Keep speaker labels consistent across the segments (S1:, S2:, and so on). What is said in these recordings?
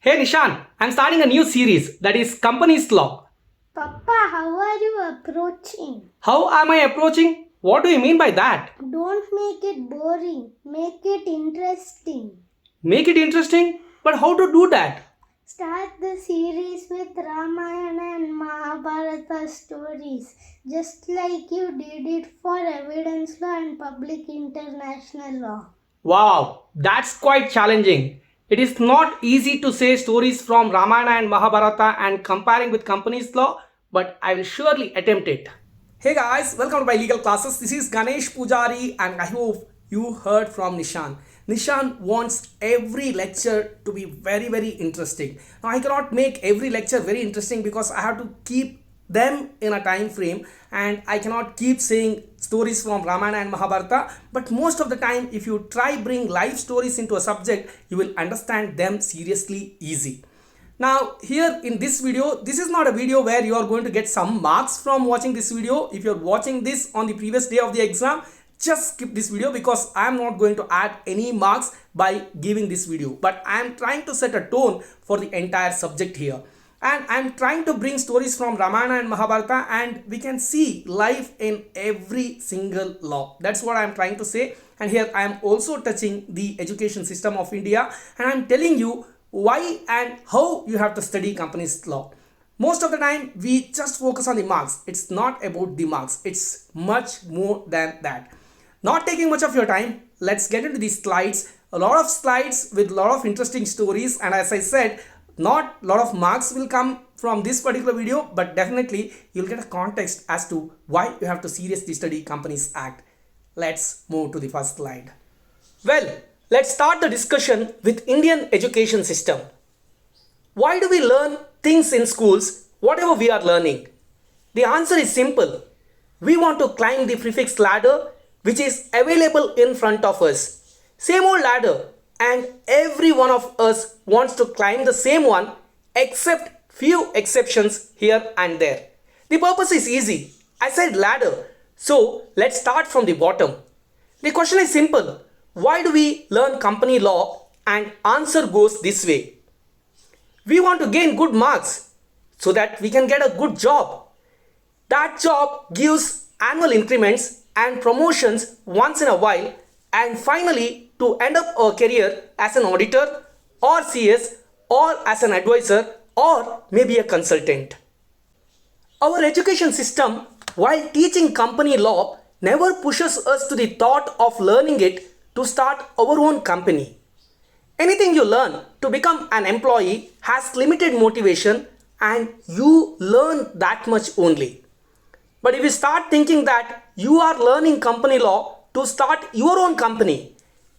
S1: Hey Nishan, I'm starting a new series that is Company's Law.
S2: Papa, how are you approaching?
S1: How am I approaching? What do you mean by that?
S2: Don't make it boring, make it interesting.
S1: Make it interesting? But how to do that?
S2: Start the series with Ramayana and Mahabharata stories, just like you did it for evidence law and public international law.
S1: Wow, that's quite challenging. It is not easy to say stories from Ramayana and Mahabharata and comparing with Company's Law, but I will surely attempt it. Hey guys, welcome to my legal classes. This is Ganesh Pujari and I hope you heard from Nishan. Nishan wants every lecture to be very interesting. Now I cannot make every lecture very interesting because I have to keep them in a time frame and I cannot keep saying stories from Ramayana and Mahabharata, but most of the time if you try bring life stories into a subject, you will understand them seriously easy. Now here in this video, this is not a video where you are going to get some marks from watching this video. If you're watching this on the previous day of the exam, just skip this video because I am not going to add any marks by giving this video. But I am trying to set a tone for the entire subject here. And I am trying to bring stories from Ramayana and Mahabharata and we can see life in every single law. That's what I am trying to say. And here I am also touching the education system of India and I am telling you why and how you have to study Company's Law. Most of the time we just focus on the marks. It's not about the marks. It's much more than that. Not taking much of your time, let's get into these slides. A lot of slides with a lot of interesting stories, and as I said, not a lot of marks will come from this particular video, but definitely you'll get a context as to why you have to seriously study Companies Act. Let's move to the first slide. Well, let's start the discussion with Indian education system. Why do we learn things in schools, whatever we are learning? The answer is simple. We want to climb the prefix ladder which is available in front of us. Same old ladder, and every one of us wants to climb the same one except few exceptions here and there. The purpose is easy. I said ladder. So let's start from the bottom. The question is simple. Why do we learn company law? And answer goes this way. We want to gain good marks so that we can get a good job. That job gives annual increments and promotions once in a while, and finally to end up our career as an auditor or CS or as an advisor or maybe a consultant. Our education system, while teaching company law, never pushes us to the thought of learning it to start our own company. Anything you learn to become an employee has limited motivation and you learn that much only. But if you start thinking that you are learning company law to start your own company,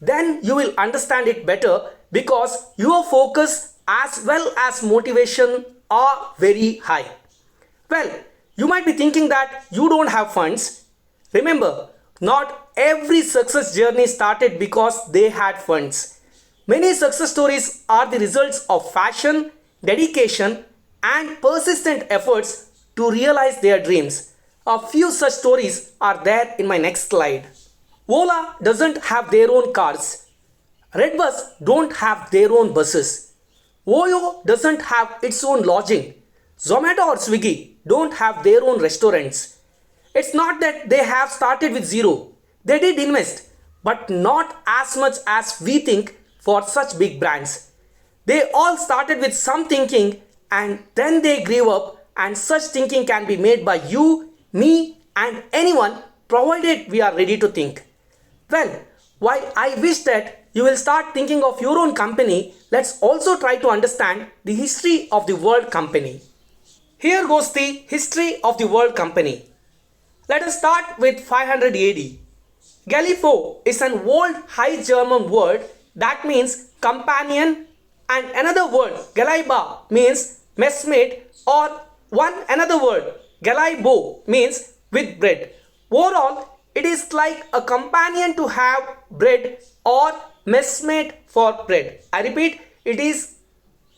S1: then you will understand it better because your focus as well as motivation are very high. Well, you might be thinking that you don't have funds. Remember, not every success journey started because they had funds. Many success stories are the results of passion, dedication, and persistent efforts to realize their dreams. A few such stories are there in my next slide. Ola doesn't have their own cars. Redbus don't have their own buses. Oyo doesn't have its own lodging. Zomato or Swiggy don't have their own restaurants. It's not that they have started with zero. They did invest, but not as much as we think for such big brands. They all started with some thinking and then they grew up, and such thinking can be made by you, me and anyone provided we are ready to think. Well, while I wish that you will start thinking of your own company, let's also try to understand the history of the word company. Here goes the history of the word company. Let us start with 500 AD. Galifo is an old High German word that means companion, and another word, Galaiba, means messmate, or another word, Galaibo, means with bread. Overall, it is like a companion to have bread or messmate for bread. I repeat, it is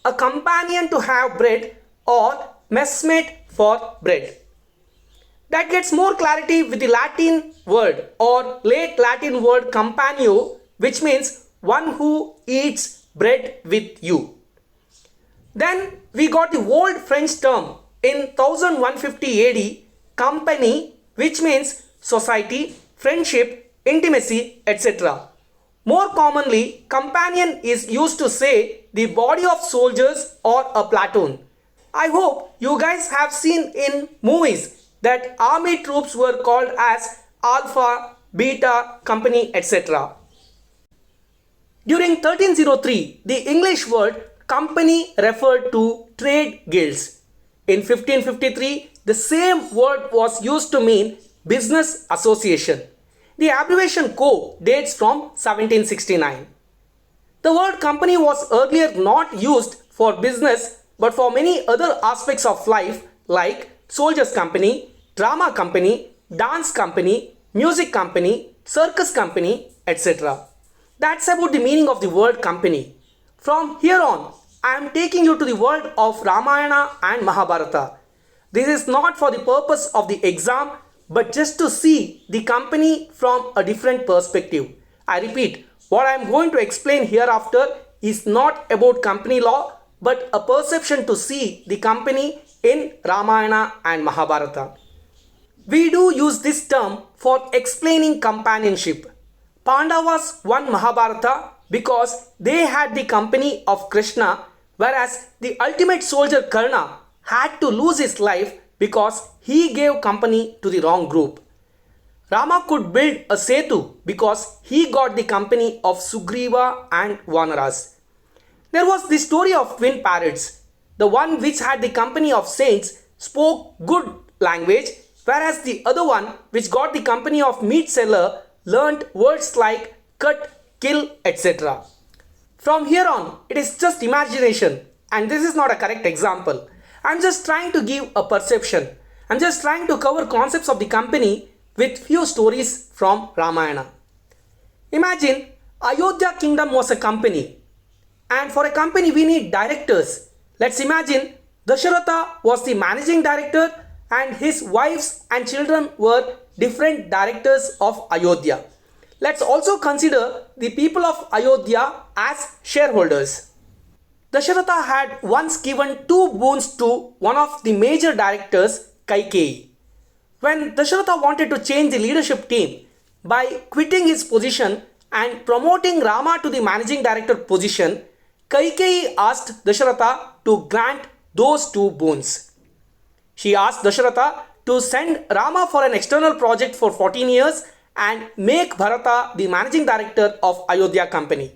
S1: a companion to have bread or messmate for bread. That gets more clarity with the Latin word or late Latin word companio, which means one who eats bread with you. Then we got the old French term in 1150 AD, company, which means society, friendship, intimacy, etc. More commonly, companion is used to say the body of soldiers or a platoon. I hope you guys have seen in movies that army troops were called as Alpha, Beta, Company, etc. During 1303, the English word company referred to trade guilds. In 1553, the same word was used to mean business association. The abbreviation Co dates from 1769. The word company was earlier not used for business but for many other aspects of life like soldiers company, drama company, dance company, music company, circus company, etc. That's about the meaning of the word company. From here on, I am taking you to the world of Ramayana and Mahabharata. This is not for the purpose of the exam but just to see the company from a different perspective. I repeat, what I am going to explain hereafter is not about company law but a perception to see the company in Ramayana and Mahabharata. We do use this term for explaining companionship. Pandavas won Mahabharata because they had the company of Krishna, whereas the ultimate soldier Karna had to lose his life because he gave company to the wrong group. Rama could build a Setu because he got the company of Sugriva and Vanaras. There was the story of twin parrots. The one which had the company of saints spoke good language, whereas the other one which got the company of meat seller learnt words like cut, kill, etc. From here on, it is just imagination and this is not a correct example. I am just trying to give a perception. I am just trying to cover concepts of the company with few stories from Ramayana. Imagine Ayodhya kingdom was a company, and for a company we need directors. Let's imagine Dasharatha was the managing director and his wives and children were different directors of Ayodhya. Let's also consider the people of Ayodhya as shareholders. Dasharatha had once given two boons to one of the major directors, Kaikeyi. When Dasharatha wanted to change the leadership team by quitting his position and promoting Rama to the managing director position, Kaikeyi asked Dasharatha to grant those two boons. She asked Dasharatha to send Rama for an external project for 14 years and make Bharata the managing director of Ayodhya company.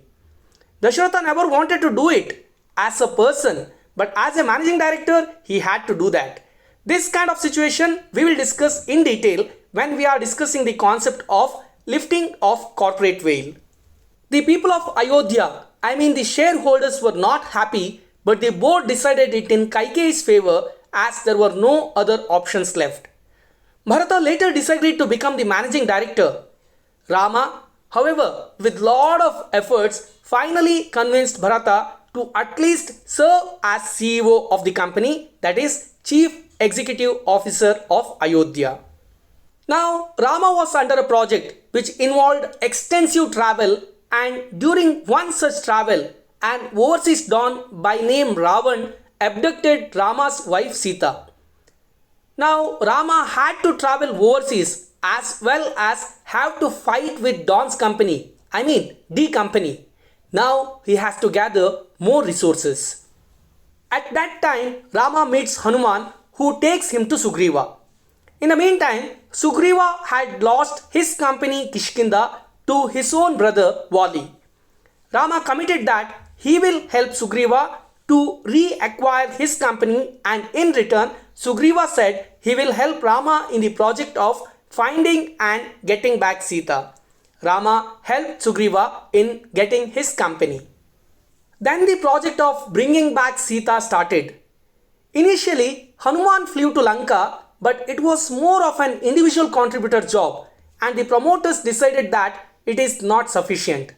S1: Dasharatha never wanted to do it as a person, but as a managing director, he had to do that. This kind of situation we will discuss in detail when we are discussing the concept of lifting of corporate veil. The people of Ayodhya, I mean the shareholders, were not happy, but the board decided it in Kaikeyi's favor as there were no other options left. Bharata later decided to become the managing director. Rama, however, with lot of efforts, finally convinced Bharata to at least serve as CEO of the company, that is Chief Executive Officer of Ayodhya. Now, Rama was under a project which involved extensive travel, and during one such travel, an overseas don by name Ravan abducted Rama's wife Sita. Now, Rama had to travel overseas as well as have to fight with Don's company, I mean D company. Now he has to gather more resources. At that time, Rama meets Hanuman, who takes him to Sugriva. In the meantime, Sugriva had lost his company Kishkinda to his own brother Vali. Rama committed that he will help Sugriva to reacquire his company, and in return Sugriva said he will help Rama in the project of finding and getting back Sita. Rama helped Sugriva in getting his company. Then the project of bringing back Sita started. Initially, Hanuman flew to Lanka, but it was more of an individual contributor job, and the promoters decided that it is not sufficient.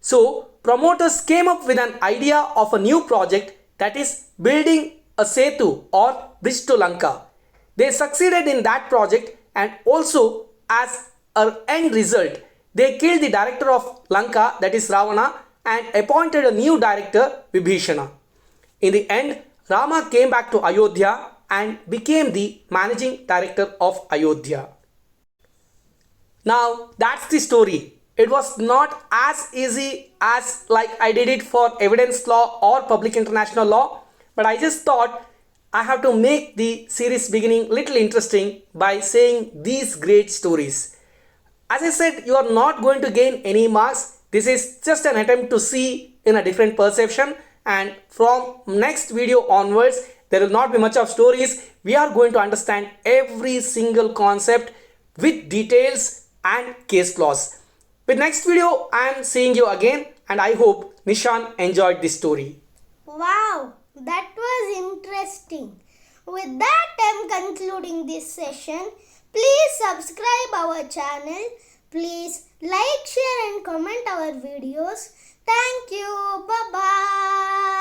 S1: So, promoters came up with an idea of a new project, that is building a Setu or bridge to Lanka. They succeeded in that project, and also as an end result, they killed the director of Lanka, that is Ravana, and appointed a new director, Vibhishana. In the end, Rama came back to Ayodhya and became the managing director of Ayodhya. Now that's the story. It was not as easy as like I did it for evidence law or public international law, but I just thought I have to make the series beginning little interesting by saying these great stories. As I said, you are not going to gain any marks. This is just an attempt to see in a different perception, and from next video onwards there will not be much of stories. We are going to understand every single concept with details and case laws. With next video I am seeing you again, and I hope Nishan enjoyed this story.
S2: Wow, that was interesting. With that, I'm concluding this session. Please subscribe our channel. Please like, share and comment our videos. Thank you. Bye-bye.